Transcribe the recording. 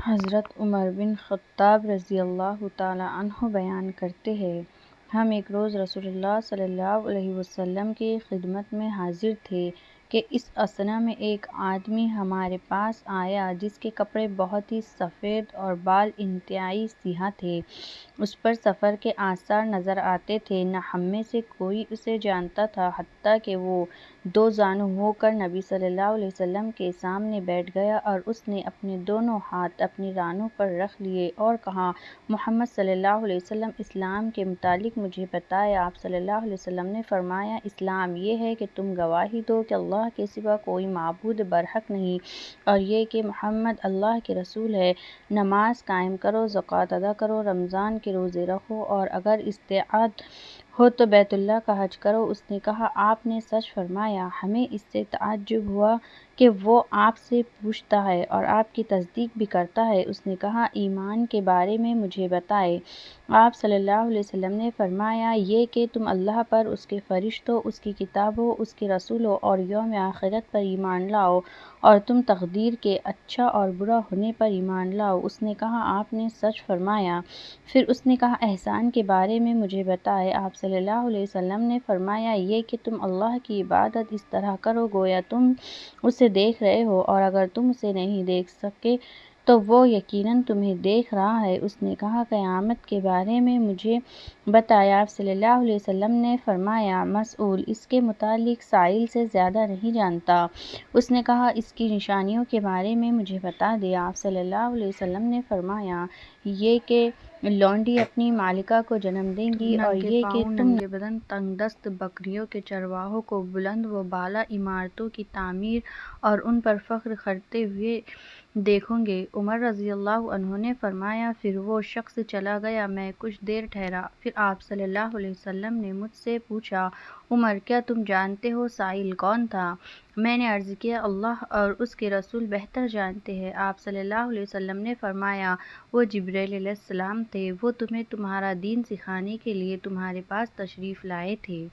حضرت عمر بن خطاب رضی اللہ تعالیٰ عنہ بیان کرتے ہیں، ہم ایک روز رسول اللہ صلی اللہ علیہ وسلم کی خدمت میں حاضر تھے کہ اس اثنا میں ایک آدمی ہمارے پاس آیا جس کے کپڑے بہت ہی سفید اور بال انتہائی سیاہ تھے۔ اس پر سفر کے آثار نظر آتے تھے، نہ ہم میں سے کوئی اسے جانتا تھا، حتیٰ کہ وہ دو زانو ہو کر نبی صلی اللہ علیہ وسلم کے سامنے بیٹھ گیا اور اس نے اپنے دونوں ہاتھ اپنی رانوں پر رکھ لیے اور کہا، محمد صلی اللہ علیہ وسلم، اسلام کے متعلق مجھے بتائیں۔ آپ صلی اللہ علیہ وسلم نے فرمایا، اسلام یہ ہے کہ تم گواہی دو کہ اللہ کے سوا کوئی معبود برحق نہیں اور یہ کہ محمد اللہ کے رسول ہے، نماز قائم کرو، زکوٰۃ ادا کرو، رمضان کے روزے رکھو اور اگر استطاعت ہو تو بیت اللہ کا حج کرو۔ اس نے کہا، آپ نے سچ فرمایا۔ ہمیں اس سے تعجب ہوا کہ وہ آپ سے پوچھتا ہے اور آپ کی تصدیق بھی کرتا ہے۔ اس نے کہا، ایمان کے بارے میں مجھے بتائیں۔ آپ صلی اللہ علیہ وسلم نے فرمایا، یہ کہ تم اللہ پر، اس کے فرشتوں، اس کی کتابوں، اس کے رسولوں اور یوم آخرت پر ایمان لاؤ اور تم تقدیر کے اچھا اور برا ہونے پر ایمان لاؤ۔ اس نے کہا، آپ نے سچ فرمایا۔ پھر اس نے کہا، احسان کے بارے میں مجھے بتائیں۔ آپ صلی اللہ علیہ وسلم نے فرمایا، یہ کہ تم اللہ کی عبادت اس طرح کرو گویا تم اسے دیکھ رہے ہو اور اگر تم اسے نہیں دیکھ سکے تو وہ یقیناً تمہیں دیکھ رہا ہے۔ اس نے کہا، قیامت کے بارے میں مجھے بتائیں۔ آپ صلی اللہ علیہ وسلم نے فرمایا، مسئول اس کے متعلق سائل سے زیادہ نہیں جانتا۔ اس نے کہا، اس کی نشانیوں کے بارے میں مجھے بتا دیں۔ آپ صلی اللہ علیہ وسلم نے فرمایا، یہ کہ لونڈی اپنی مالکہ کو جنم دے گی اور یہ کہ تم ننگے بدن، تنگ دست بکریوں کے چرواہوں کو بلند و بالا عمارتوں کی تعمیر اور ان پر فخر کرتے ہوئے دیکھو گے۔ عمر رضی اللہ عنہ نے فرمایا، پھر وہ شخص چلا گیا، میں کچھ دیر ٹھہرا، پھر آپ صلی اللہ علیہ وسلم نے مجھ سے پوچھا، عمر، کیا تم جانتے ہو سائل کون تھا؟ میں نے عرض کیا، اللہ اور اس کے رسول بہتر جانتے ہیں۔ آپ صلی اللہ علیہ وسلم نے فرمایا، وہ جبرائیل علیہ السلام تھے، وہ تمہیں تمہارا دین سکھانے کے لیے تمہارے پاس تشریف لائے تھے۔